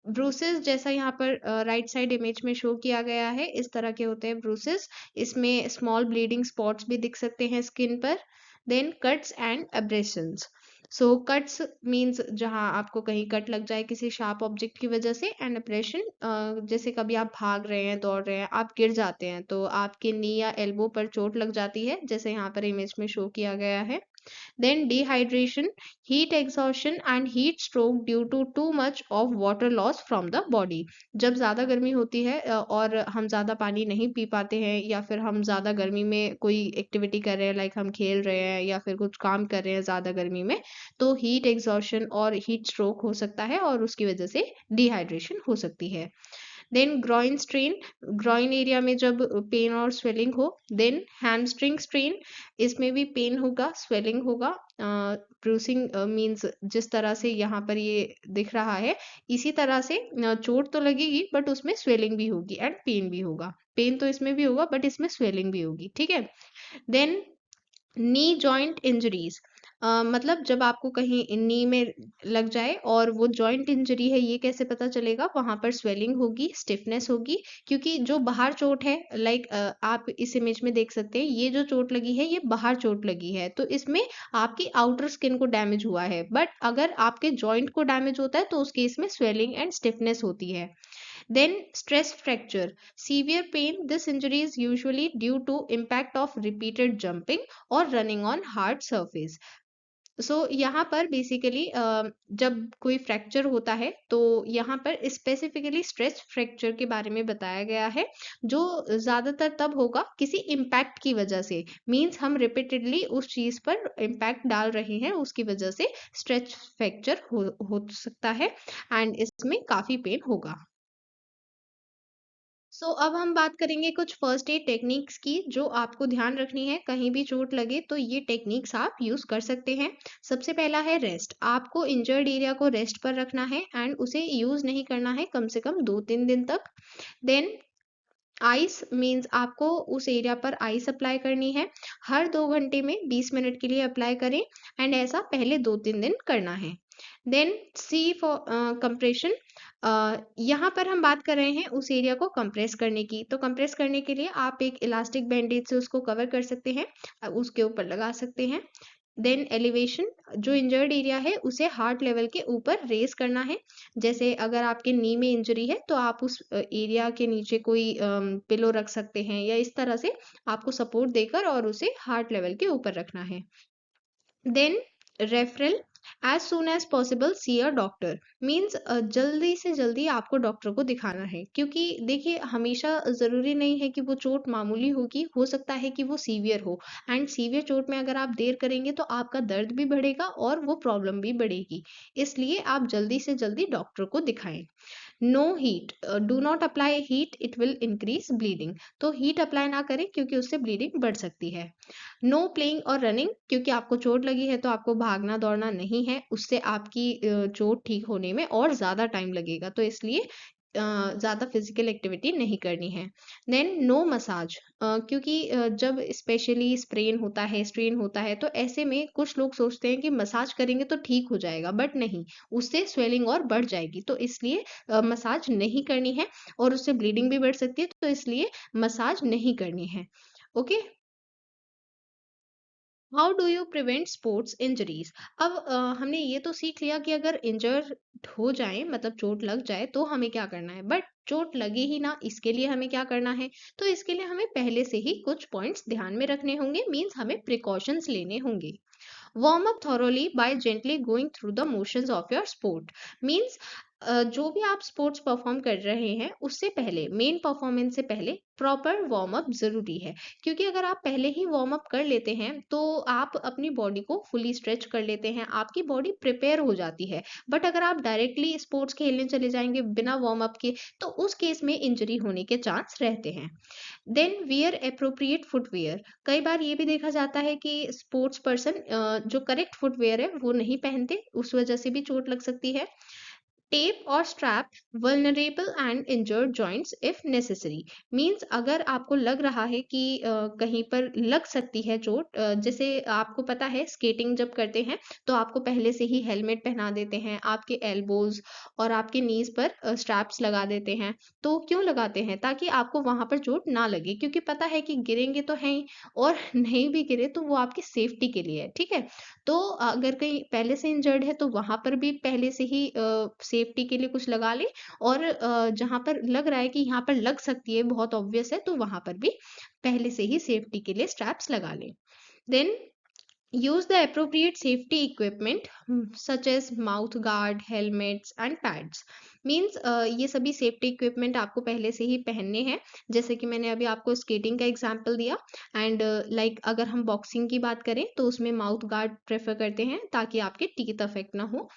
ब्रूसेस जैसा यहाँ पर राइट साइड इमेज में शो किया गया है, इस तरह के होते हैं ब्रूसेस। इसमें स्मॉल ब्लीडिंग स्पॉट्स भी दिख सकते हैं स्किन पर। Then cuts and abrasions. Cuts means जहाँ आपको कहीं कट लग जाए किसी शार्प ऑब्जेक्ट की वजह से, एंड एब्रेशन जैसे कभी आप भाग रहे हैं, दौड़ रहे हैं, आप गिर जाते हैं तो आपके नी या एल्बो पर चोट लग जाती है, जैसे यहाँ पर इमेज में शो किया गया है। Then dehydration, heat exhaustion and heat stroke due to too much of water loss from the body. जब ज़्यादा गर्मी होती है और हम ज़्यादा पानी नहीं पी पाते हैं, या फिर हम ज़्यादा गर्मी में कोई एक्टिविटी कर रहे हैं, लाइक हम खेल रहे हैं या फिर कुछ काम कर रहे हैं ज़्यादा गर्मी में, तो हीट एग्जॉशन और हीट स्ट्रोक हो सकता है और उसकी वजह से डिहाइड्रेशन हो सकती है। Then groin strain, groin area में जब पेन और स्वेलिंग हो। देन हैमस्ट्रिंग स्ट्रेन, इसमें भी पेन होगा, स्वेलिंग होगा, ब्रूसिंग मींस जिस तरह से यहाँ पर ये दिख रहा है, इसी तरह से चोट तो लगेगी बट उसमें स्वेलिंग भी होगी एंड पेन भी होगा। पेन तो इसमें भी होगा बट इसमें स्वेलिंग भी होगी। ठीक है। देन नी जॉइंट इंजरीज, मतलब जब आपको कहीं नी में लग जाए और वो जॉइंट इंजरी है, ये कैसे पता चलेगा? वहां पर स्वेलिंग होगी, स्टिफनेस होगी, क्योंकि जो बाहर चोट है, लाइक आप इस इमेज में देख सकते हैं, ये जो चोट लगी है ये बाहर चोट लगी है, तो इसमें आपकी आउटर स्किन को डैमेज हुआ है। बट अगर आपके जॉइंट को डैमेज होता है तो उस केस में स्वेलिंग एंड स्टिफनेस होती है। Then stress fracture, severe pain. This injury is usually due to impact of repeated jumping or running on hard surface. यहाँ पर बेसिकली जब कोई फ्रैक्चर होता है तो यहाँ पर स्पेसिफिकली स्ट्रेस फ्रैक्चर के बारे में बताया गया है, जो ज्यादातर तब होगा किसी इम्पैक्ट की वजह से, मींस हम रिपीटेडली उस चीज पर इम्पैक्ट डाल रहे हैं, उसकी वजह से स्ट्रेस फ्रैक्चर हो सकता है एंड इसमें काफी पेन होगा। अब हम बात करेंगे कुछ फर्स्ट एड टेक्निक्स की जो आपको ध्यान रखनी है, कहीं भी चोट लगे तो ये टेक्निक्स आप यूज कर सकते हैं। सबसे पहला है रेस्ट। आपको इंजर्ड एरिया को रेस्ट पर रखना है एंड उसे यूज नहीं करना है कम से कम 2-3 दिन तक। देन आइस मीन्स आपको उस एरिया पर आइस अप्लाई करनी है, हर 2 घंटे में 20 मिनट के लिए अप्लाई करें एंड ऐसा पहले 2-3 दिन करना है। Then C for compression. यहाँ पर हम बात कर रहे हैं उस एरिया को कंप्रेस करने की, तो कंप्रेस करने के लिए आप एक इलास्टिक बैंडेज से उसको कवर कर सकते हैं, उसके ऊपर लगा सकते हैं। देन एलिवेशन, जो इंजर्ड एरिया है उसे हार्ट लेवल के ऊपर रेज करना है। जैसे अगर आपके नी में इंजरी है तो आप उस एरिया के नीचे कोई पिलो रख सकते हैं, या इस तरह से आपको सपोर्ट देकर और उसे हार्ट लेवल के ऊपर रखना है। Then referral, as soon as possible see a doctor, means जल्दी से जल्दी आपको डॉक्टर को दिखाना है, क्योंकि देखिए हमेशा ज़रूरी नहीं है कि वो चोट मामूली होगी, हो सकता है कि वो सीवियर हो। एंड सीवियर चोट में अगर आप देर करेंगे तो आपका दर्द भी बढ़ेगा और वो प्रॉब्लम भी बढ़ेगी। इसलिए आप जल्दी से जल्दी डॉक्टर को दिखाएं। No heat, do not apply heat, it will increase bleeding, तो हीट अप्लाई ना करें क्योंकि उससे ब्लीडिंग बढ़ सकती है। नो प्लेइंग और रनिंग, क्योंकि आपको चोट लगी है तो आपको भागना दौड़ना नहीं है, उससे आपकी चोट ठीक होने में और ज़्यादा टाइम लगेगा, तो इसलिए ज़्यादा फिजिकल एक्टिविटी नहीं करनी है। देन नो मसाज, क्योंकि जब स्पेशली स्ट्रेन होता है तो ऐसे में कुछ लोग सोचते हैं कि मसाज करेंगे तो ठीक हो जाएगा, बट नहीं, उससे स्वेलिंग और बढ़ जाएगी, तो इसलिए मसाज नहीं करनी है और उससे ब्लीडिंग भी बढ़ सकती है, तो इसलिए मसाज नहीं करनी है। Okay. How do you prevent sports injuries. अब हमने ये तो सीख लिया कि अगर इंजर हो जाए, मतलब चोट लग जाए, तो हमें क्या करना है, बट चोट लगे ही ना, इसके लिए हमें क्या करना है। तो इसके लिए हमें पहले से ही कुछ पॉइंट्स ध्यान में रखने होंगे, मीन्स हमें प्रिकॉशंस लेने होंगे। Warm up thoroughly by gently going through the motions of your sport, means जो भी आप स्पोर्ट्स परफॉर्म कर रहे हैं उससे पहले, मेन परफॉर्मेंस से पहले प्रॉपर वार्म अप जरूरी है, क्योंकि अगर आप पहले ही वार्म अप कर लेते हैं तो आप अपनी बॉडी को फुली स्ट्रेच कर लेते हैं, आपकी बॉडी प्रिपेयर हो जाती है। बट अगर आप डायरेक्टली स्पोर्ट्स खेलने चले जाएंगे बिना वार्म अप के, तो उस केस में इंजरी होने के चांस रहते हैं। देन वियर अप्रोप्रिएट फुटवियर, कई बार ये भी देखा जाता है कि स्पोर्ट्स पर्सन जो करेक्ट फुटवियर है वो नहीं पहनते, उस वजह से भी चोट लग सकती है। टेप और strap vulnerable and injured joints if necessary, means अगर आपको लग रहा है कि कहीं पर लग सकती है चोट, जैसे आपको पता है स्केटिंग जब करते हैं तो आपको पहले से ही हेलमेट पहना देते हैं, आपके एल्बोज और आपके नीज पर स्ट्रैप्स लगा देते हैं। तो क्यों लगाते हैं, ताकि आपको वहां पर चोट ना लगे, क्योंकि पता है कि गिरेंगे तो हैं ही, और नहीं भी गिरे तो वो आपकी सेफ्टी के लिए है, ठीक है। तो अगर कहीं पहले से इंजर्ड है तो वहां पर भी पहले से ही सेफ्टी के लिए कुछ लगा ले, और जहां पर लग रहा है कि यहाँ पर लग सकती है, बहुत ऑब्वियस है, तो वहां पर भी पहले से ही सेफ्टी के लिए स्ट्रैप्स लगा ले। Then use the appropriate safety equipment such as mouth guard, helmets and pads, means ये सभी सेफ्टी इक्विपमेंट आपको पहले से ही पहनने हैं, जैसे कि मैंने अभी आपको स्केटिंग का एग्जांपल दिया। एंड लाइक अगर हम बॉक्सिंग की बात करें तो उसमें माउथ गार्ड प्रेफर करते हैं ताकि आपके टीथ अफेक्ट ना हो।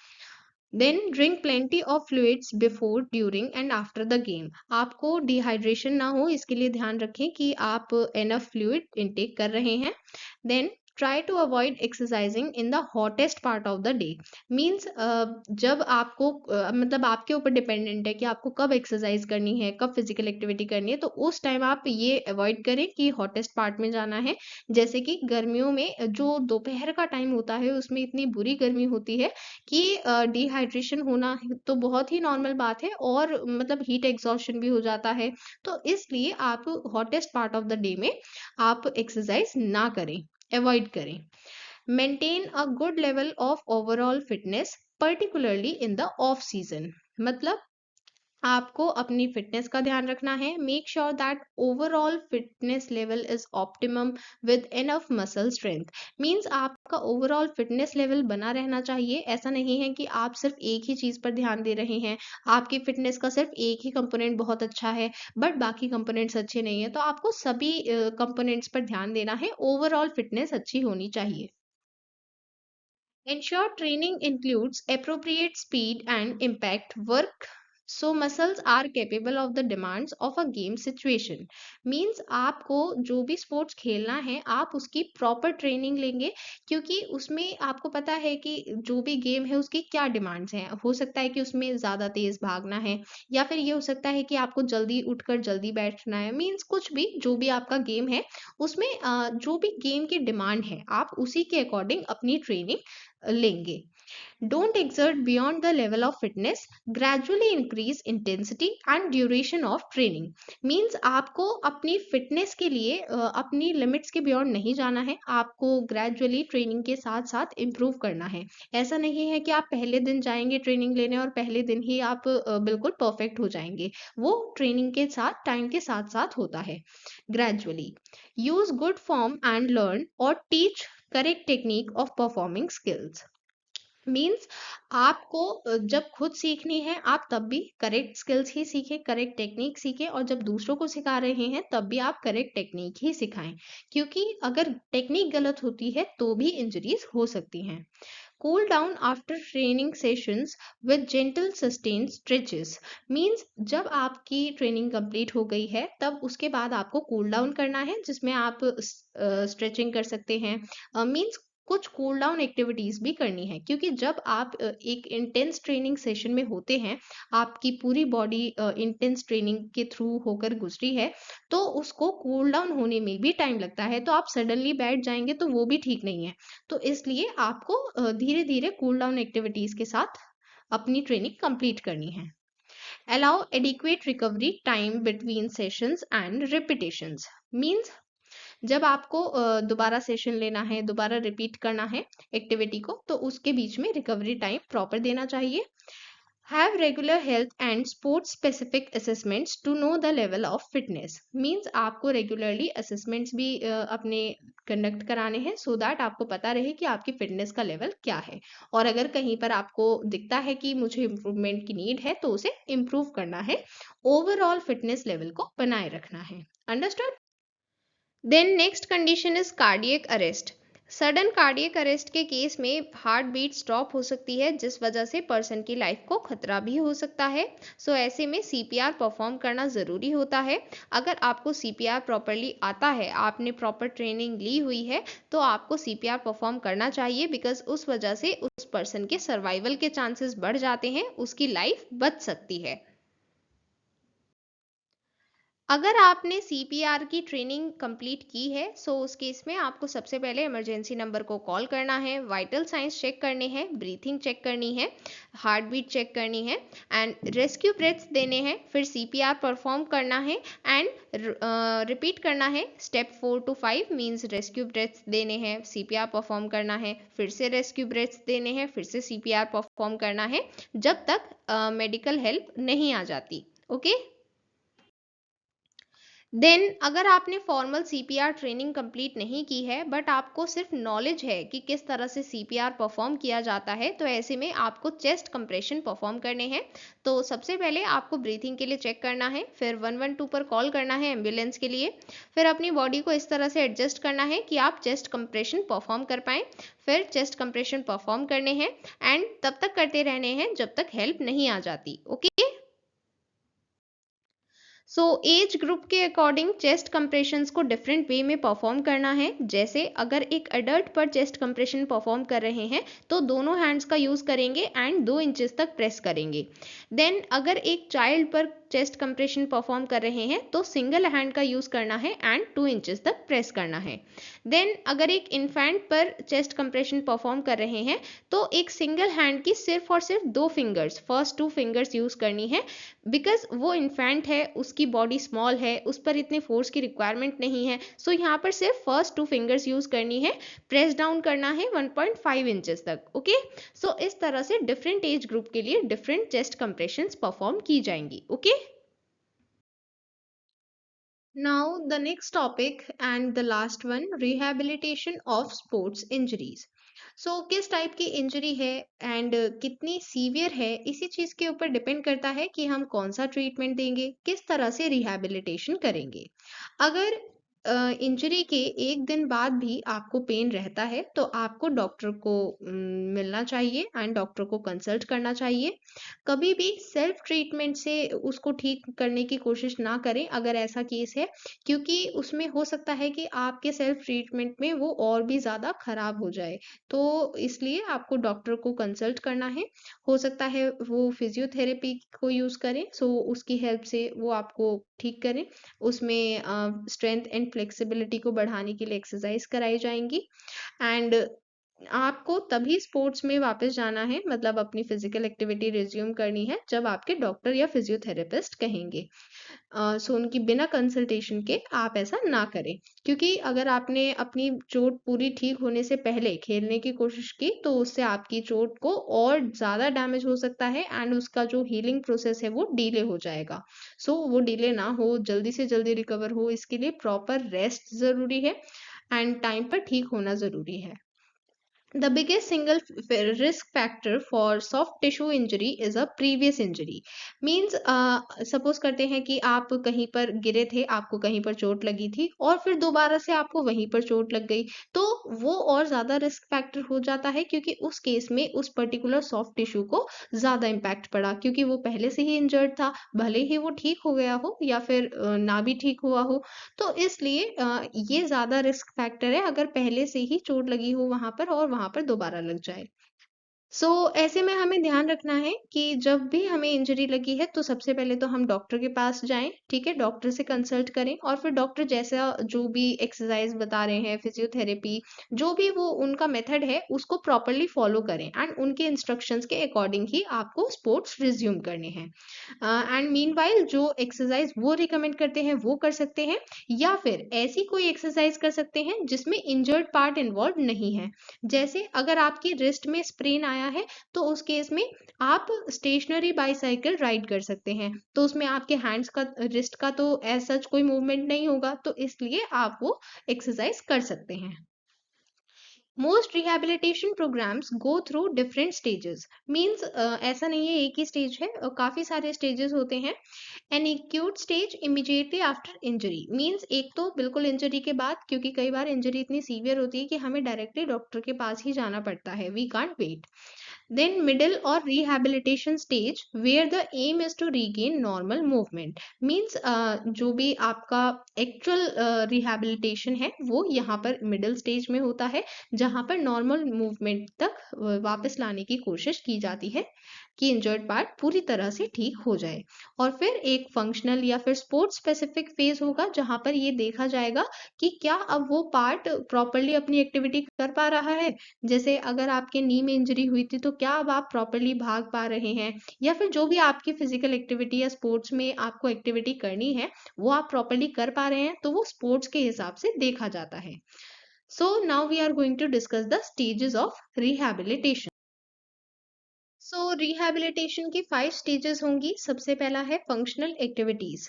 Then drink plenty of fluids before, during and after the game, आपको डिहाइड्रेशन ना हो इसके लिए ध्यान रखें कि आप एनफ फ्लूइड इनटेक कर रहे हैं। Then try to avoid exercising in the hottest part of the day, means जब आपको मतलब आपके ऊपर डिपेंडेंट है कि आपको कब एक्सरसाइज करनी है, कब फिजिकल एक्टिविटी करनी है, तो उस टाइम आप ये अवॉइड करें कि हॉटेस्ट पार्ट में जाना है। जैसे कि गर्मियों में जो दोपहर का टाइम होता है उसमें इतनी बुरी गर्मी होती है कि डिहाइड्रेशन होना तो बहुत ही नॉर्मल बात है, और मतलब हीट एग्जॉस्शन भी हो जाता है, तो इसलिए आप hottest part of the day में आप एक्सरसाइज ना करें, अवॉइड करें। Maintain a good level of overall fitness particularly in the off season, मतलब आपको अपनी फिटनेस का ध्यान रखना है। Make sure that overall fitness level is optimum with enough muscle strength, means आपका ओवरऑल फिटनेस लेवल बना रहना चाहिए। ऐसा नहीं है कि आप सिर्फ एक ही चीज पर ध्यान दे रहे हैं, आपकी फिटनेस का सिर्फ एक ही कंपोनेंट बहुत अच्छा है बट बाकी कंपोनेंट्स अच्छे नहीं है, तो आपको सभी कंपोनेंट्स पर ध्यान देना है, ओवरऑल फिटनेस अच्छी होनी चाहिए। Ensure training includes appropriate speed and impact work so muscles are capable of the demands of a game situation, means आपको जो भी स्पोर्ट्स खेलना है आप उसकी प्रॉपर ट्रेनिंग लेंगे, क्योंकि उसमें आपको पता है कि जो भी गेम है उसकी क्या डिमांड्स हैं। हो सकता है कि उसमें ज़्यादा तेज भागना है, या फिर ये हो सकता है कि आपको जल्दी उठकर जल्दी बैठना है, मीन्स कुछ भी जो भी आपका गेम है उसमें जो भी गेम की डिमांड है आप उसी के अकॉर्डिंग अपनी ट्रेनिंग लेंगे। Don't exert beyond the level of fitness. Gradually increase intensity and duration of training. Means आपको अपनी फिटनेस के लिए अपनी लिमिट्स के बियॉन्ड नहीं जाना है, आपको ग्रेजुअली ट्रेनिंग के साथ साथ इम्प्रूव करना है। ऐसा नहीं है कि आप पहले दिन जाएंगे ट्रेनिंग लेने और पहले दिन ही आप बिल्कुल परफेक्ट हो जाएंगे। वो ट्रेनिंग के साथ टाइम के साथ साथ होता है। Gradually use good form and learn और teach correct technique of performing skills. Means आपको जब खुद सीखनी है आप तब भी करेक्ट स्किल्स ही सीखें, करेक्ट टेक्निक सीखें, और जब दूसरों को सिखा रहे हैं तब भी आप करेक्ट टेक्निक ही सिखाएं, क्योंकि अगर टेक्निक गलत होती है तो भी इंजरीज हो सकती हैं। Cool down after training sessions with gentle sustain stretches. Means जब आपकी ट्रेनिंग कंप्लीट हो गई है तब उसके बाद आपको कूल डाउन करना है, जिसमें आप स्ट्रेचिंग कर सकते हैं। मीन्स कुछ कूल डाउन एक्टिविटीज भी करनी है, क्योंकि जब आप एक इंटेंस ट्रेनिंग सेशन में होते हैं, आपकी पूरी बॉडी इंटेंस ट्रेनिंग के थ्रू होकर गुजरी है, तो उसको कूल डाउन होने में भी टाइम लगता है। तो आप सडनली बैठ जाएंगे तो वो भी ठीक नहीं है। तो इसलिए आपको धीरे धीरे कूल डाउन एक्टिविटीज के साथ अपनी ट्रेनिंग कंप्लीट करनी है। Allow adequate recovery time between sessions and repetitions. Means जब आपको दोबारा सेशन लेना है, दोबारा रिपीट करना है एक्टिविटी को, तो उसके बीच में रिकवरी टाइम प्रॉपर देना चाहिए। Have regular health and sports specific assessments to know the level of fitness. Means आपको रेगुलरली असेसमेंट्स भी अपने कंडक्ट कराने हैं, सो दैट आपको पता रहे कि आपकी फिटनेस का लेवल क्या है, और अगर कहीं पर आपको दिखता है कि मुझे इम्प्रूवमेंट की नीड है तो उसे इम्प्रूव करना है। ओवरऑल फिटनेस लेवल को बनाए रखना है। Understood? Then next condition is cardiac arrest. Sudden cardiac arrest के केस में हार्ट बीट स्टॉप हो सकती है, जिस वजह से पर्सन की लाइफ को खतरा भी हो सकता है। सो ऐसे में सीपीआर परफॉर्म करना ज़रूरी होता है। अगर आपको सीपीआर प्रॉपरली आता है, आपने प्रॉपर ट्रेनिंग ली हुई है, तो आपको सीपीआर परफॉर्म करना चाहिए, बिकॉज उस वजह से उस पर्सन के सर्वाइवल के चांसेस बढ़ जाते हैं, उसकी लाइफ बच सकती है। अगर आपने सीपीआर की ट्रेनिंग कंप्लीट की है, सो उस केस में आपको सबसे पहले इमरजेंसी नंबर को कॉल करना है, वाइटल साइंस चेक करने हैं, ब्रीथिंग चेक करनी है, हार्ट बीट चेक करनी है, एंड रेस्क्यू ब्रेथ्स देने हैं, फिर सीपीआर परफॉर्म करना है एंड रिपीट करना है। Step 4 to 5 means rescue breaths देने हैं, सीपीआर परफॉर्म करना है, फिर से रेस्क्यू ब्रेथ्स देने हैं, फिर से सीपीआर परफॉर्म करना है, जब तक मेडिकल हेल्प नहीं आ जाती। ओके। देन अगर आपने फॉर्मल सीपीआर ट्रेनिंग कंप्लीट नहीं की है, बट आपको सिर्फ नॉलेज है कि किस तरह से सीपीआर परफॉर्म किया जाता है, तो ऐसे में आपको चेस्ट कंप्रेशन परफॉर्म करने हैं। तो सबसे पहले आपको ब्रीथिंग के लिए चेक करना है, फिर 112 पर कॉल करना है एम्बुलेंस के लिए, फिर अपनी बॉडी को इस तरह से एडजस्ट करना है कि आप चेस्ट कंप्रेशन परफॉर्म कर पाएँ। फिर चेस्ट कंप्रेशन परफॉर्म करने हैं एंड तब तक करते रहने हैं जब तक हेल्प नहीं आ जाती। ओके। सो एज ग्रुप के अकॉर्डिंग चेस्ट कंप्रेशंस को डिफरेंट वे में परफॉर्म करना है। जैसे अगर एक अडल्ट पर चेस्ट कंप्रेशन परफॉर्म कर रहे हैं, तो दोनों हैंड्स का यूज करेंगे एंड 2 इंचेस तक प्रेस करेंगे। देन अगर एक चाइल्ड पर चेस्ट कंप्रेशन परफॉर्म कर रहे हैं, तो सिंगल हैंड का यूज करना है एंड 2 इंचेस तक प्रेस करना है। देन अगर एक इन्फेंट पर चेस्ट कंप्रेशन परफॉर्म कर रहे हैं, तो एक सिंगल हैंड की सिर्फ और सिर्फ 2 फिंगर्स, फर्स्ट 2 फिंगर्स यूज करनी है, बिकॉज वो इन्फेंट है, उसकी बॉडी स्मॉल है, उस पर इतने फोर्स की रिक्वायरमेंट नहीं है। सो यहाँ पर सिर्फ फर्स्ट 2 फिंगर्स यूज करनी है, प्रेस डाउन करना है 1.5 इंचेस तक। ओके। सो इस तरह से डिफरेंट एज ग्रुप के लिए डिफरेंट चेस्ट कंप्रेशंस परफॉर्म की जाएंगी। Okay. Now, the next topic and the last one, rehabilitation of sports injuries. So, किस टाइप की इंजरी है एंड कितनी सीवियर है, इसी चीज के ऊपर डिपेंड करता है कि हम कौन सा ट्रीटमेंट देंगे, किस तरह से रिहैबिलिटेशन करेंगे। अगर इंजरी के एक दिन बाद भी आपको पेन रहता है, तो आपको डॉक्टर को मिलना चाहिए एंड डॉक्टर को कंसल्ट करना चाहिए। कभी भी सेल्फ ट्रीटमेंट से उसको ठीक करने की कोशिश ना करें अगर ऐसा केस है, क्योंकि उसमें हो सकता है कि आपके सेल्फ ट्रीटमेंट में वो और भी ज़्यादा खराब हो जाए। तो इसलिए आपको डॉक्टर को कंसल्ट करना है। हो सकता है वो फिजियोथेरेपी को यूज़ करें, सो उसकी हेल्प से वो आपको ठीक करें। उसमें स्ट्रेंथ एंड फ्लेक्सिबिलिटी को बढ़ाने के लिए एक्सरसाइज कराई जाएंगी, एंड आपको तभी स्पोर्ट्स में वापस जाना है, मतलब अपनी फिजिकल एक्टिविटी रिज्यूम करनी है, जब आपके डॉक्टर या फिजियोथेरेपिस्ट कहेंगे। सो उनकी बिना कंसल्टेशन के आप ऐसा ना करें, क्योंकि अगर आपने अपनी चोट पूरी ठीक होने से पहले खेलने की कोशिश की तो उससे आपकी चोट को और ज़्यादा डैमेज हो सकता है एंड उसका जो हीलिंग प्रोसेस है वो डिले हो जाएगा। सो वो डिले ना हो, जल्दी से जल्दी रिकवर हो, इसके लिए प्रॉपर रेस्ट ज़रूरी है एंड टाइम पर ठीक होना ज़रूरी है। The biggest single risk factor for soft tissue injury is a previous injury. Means suppose करते हैं कि आप कहीं पर गिरे थे, आपको कहीं पर चोट लगी थी और फिर दोबारा से आपको वहीं पर चोट लग गई, तो वो और ज़्यादा रिस्क फैक्टर हो जाता है, क्योंकि उस केस में उस पर्टिकुलर सॉफ्ट टिश्यू को ज़्यादा इम्पैक्ट पड़ा, क्योंकि वो पहले से ही इंजर्ड था, भले ही वो ठीक हो गया हो या फिर ना भी ठीक हुआ हो। तो इसलिए ये ज़्यादा रिस्क फैक्टर है अगर पहले से ही चोट लगी हो वहाँ पर और वहाँ पर दोबारा लग जाए। ऐसे में हमें ध्यान रखना है कि जब भी हमें इंजरी लगी है तो सबसे पहले तो हम डॉक्टर के पास जाएं, ठीक है, डॉक्टर से कंसल्ट करें और फिर डॉक्टर जैसा जो भी एक्सरसाइज बता रहे हैं, फिजियोथेरेपी, जो भी वो उनका मेथड है उसको प्रॉपरली फॉलो करें एंड उनके इंस्ट्रक्शंस के अकॉर्डिंग ही आपको स्पोर्ट्स रिज्यूम करने हैं। एंड मीनवाइल जो एक्सरसाइज वो रिकमेंड करते हैं वो कर सकते हैं, या फिर ऐसी कोई एक्सरसाइज कर सकते हैं जिसमें इंजर्ड पार्ट इन्वॉल्व नहीं है। जैसे अगर आपकी रिस्ट में स्प्रेन आया है तो उस केस में आप स्टेशनरी बाईसाइकिल राइड कर सकते हैं, तो उसमें आपके हैंड्स का, रिस्ट का तो एज सच कोई मूवमेंट नहीं होगा, तो इसलिए आप वो एक्सरसाइज कर सकते हैं। Most rehabilitation programs go through different stages. Means ऐसा नहीं है एक ही स्टेज है, काफ़ी सारे स्टेजेस होते हैं। An acute stage immediately after injury. Means एक तो बिल्कुल इंजरी के बाद, क्योंकि कई बार इंजरी इतनी सीवियर होती है कि हमें डायरेक्टली डॉक्टर के पास ही जाना पड़ता है, we can't wait. Then middle और rehabilitation stage where the aim is to regain normal movement. Means जो भी आपका एक्चुअल रिहैबिलिटेशन है वो यहाँ पर मिडिल स्टेज में होता है, जहाँ पर नॉर्मल मूवमेंट तक वापस लाने की कोशिश की जाती है कि इंजर्ड पार्ट पूरी तरह से ठीक हो जाए। और फिर एक फंक्शनल या फिर स्पोर्ट्स स्पेसिफिक फेज होगा जहाँ पर ये देखा जाएगा कि क्या अब वो पार्ट प्रॉपरली अपनी एक्टिविटी कर पा रहा है। जैसे अगर आपके नी में इंजरी हुई थी तो क्या अब आप प्रॉपरली भाग पा रहे हैं, या फिर जो भी आपकी फिजिकल एक्टिविटी या स्पोर्ट्स में आपको एक्टिविटी करनी है वो आप प्रॉपरली कर पा रहे हैं, तो वो स्पोर्ट्स के हिसाब से देखा जाता है। So now we are going to discuss the stages of rehabilitation. Rehabilitation की 5 स्टेजेस होंगी। सबसे पहला है functional activities.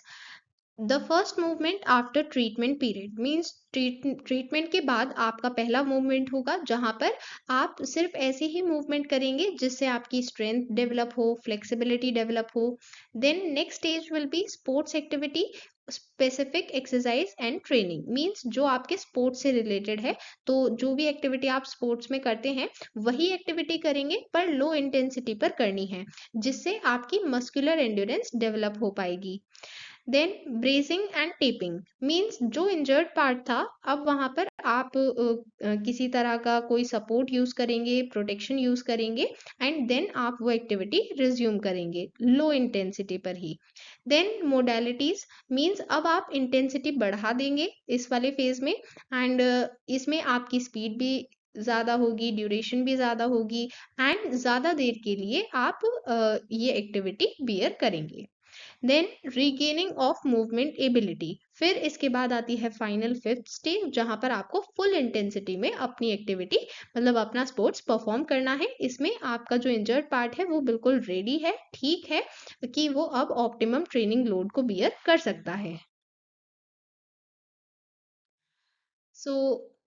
The first movement after treatment period. Means treatment के बाद आपका पहला मूवमेंट होगा जहां पर आप सिर्फ ऐसे ही मूवमेंट करेंगे जिससे आपकी स्ट्रेंथ डेवलप हो, फ्लेक्सिबिलिटी डेवलप हो। Then next stage will be sports activity, specific exercise and training. Means जो आपके स्पोर्ट्स से रिलेटेड है, तो जो भी एक्टिविटी आप स्पोर्ट्स में करते हैं वही एक्टिविटी करेंगे पर लो इंटेंसिटी पर करनी है, जिससे आपकी मस्कुलर एंड्योरेंस डेवलप हो पाएगी। Then bracing and taping. Means जो इंजर्ड पार्ट था अब वहां पर आप किसी तरह का कोई सपोर्ट यूज करेंगे, प्रोटेक्शन यूज करेंगे एंड देन आप वो एक्टिविटी रिज्यूम करेंगे लो इंटेंसिटी पर ही। Then modalities. मीन्स अब आप इंटेंसिटी बढ़ा देंगे इस वाले फेज में एंड इसमें आपकी स्पीड भी ज़्यादा होगी, ड्यूरेशन भी ज़्यादा होगी एंड ज़्यादा देर के लिए आप ये एक्टिविटी बियर करेंगे। Then regaining of movement ability. फिर इसके बाद आती है फाइनल फिफ्थ स्टेज, जहां पर आपको फुल इंटेंसिटी में अपनी एक्टिविटी, मतलब अपना स्पोर्ट्स परफॉर्म करना है। इसमें आपका जो इंजर्ड पार्ट है वो बिल्कुल रेडी है, ठीक है, कि वो अब ऑप्टिमम ट्रेनिंग लोड को बियर कर सकता है। सो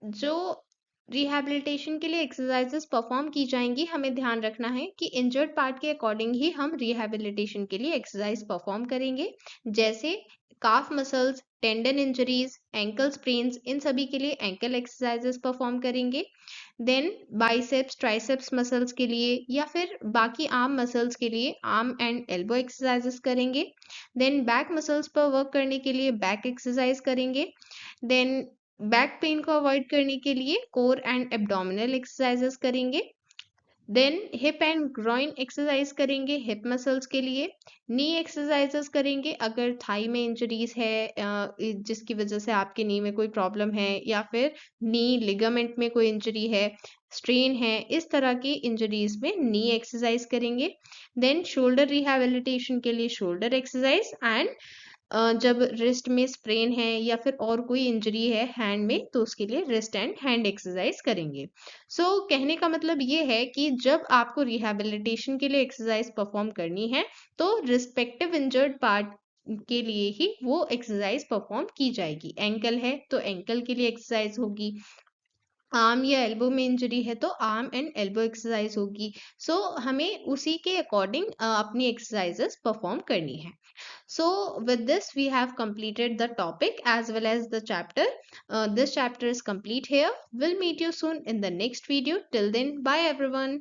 जो रिहैबिलिटेशन के लिए एक्सरसाइजेस परफॉर्म की जाएंगी, हमें ध्यान रखना है कि इंजर्ड पार्ट के अकॉर्डिंग ही हम रिहैबिलिटेशन के लिए एक्सरसाइज परफॉर्म करेंगे। जैसे calf muscles, tendon injuries, ankle sprains, इन सभी के लिए एंकल एक्सरसाइजेस परफॉर्म करेंगे। देन बाइसेप्स ट्राइसेप्स मसल्स के लिए या फिर बाकी आर्म मसल्स के लिए आर्म एंड एल्बो एक्सरसाइजेस करेंगे। देन बैक मसल्स पर वर्क करने के लिए बैक एक्सरसाइज करेंगे। देन बैक पेन को अवॉइड करने के लिए कोर एंड एब्डोमिनल एक्सरसाइजेस करेंगे। Then hip and groin exercise करेंगे हिप मसल्स के लिए। नी एक्सरसाइजेस करेंगे अगर थाई में इंजरीज है, जिसकी वजह से आपके नी में कोई प्रॉब्लम है, या फिर नी लिगामेंट में कोई इंजरी है, स्ट्रेन है, इस तरह की इंजरीज में नी एक्सरसाइज करेंगे। देन शोल्डर रिहैबिलिटेशन के लिए शोल्डर एक्सरसाइज, एंड जब रिस्ट में स्प्रेन है या फिर और कोई इंजरी है हैंड में, तो उसके लिए रिस्ट एंड हैंड एक्सरसाइज करेंगे। कहने का मतलब ये है कि जब आपको रिहैबिलिटेशन के लिए एक्सरसाइज परफॉर्म करनी है, तो रिस्पेक्टिव इंजर्ड पार्ट के लिए ही वो एक्सरसाइज परफॉर्म की जाएगी। एंकल है तो एंकल के लिए एक्सरसाइज होगी, आर्म या एल्बो में इंजरी है तो आर्म एंड एल्बो एक्सरसाइज होगी। हमें उसी के अकॉर्डिंग अपनी एक्सरसाइजेस परफॉर्म करनी है। So with this we have completed the topic as well as the chapter. This chapter is complete here. We'll meet you soon in the next video. Till then, bye everyone.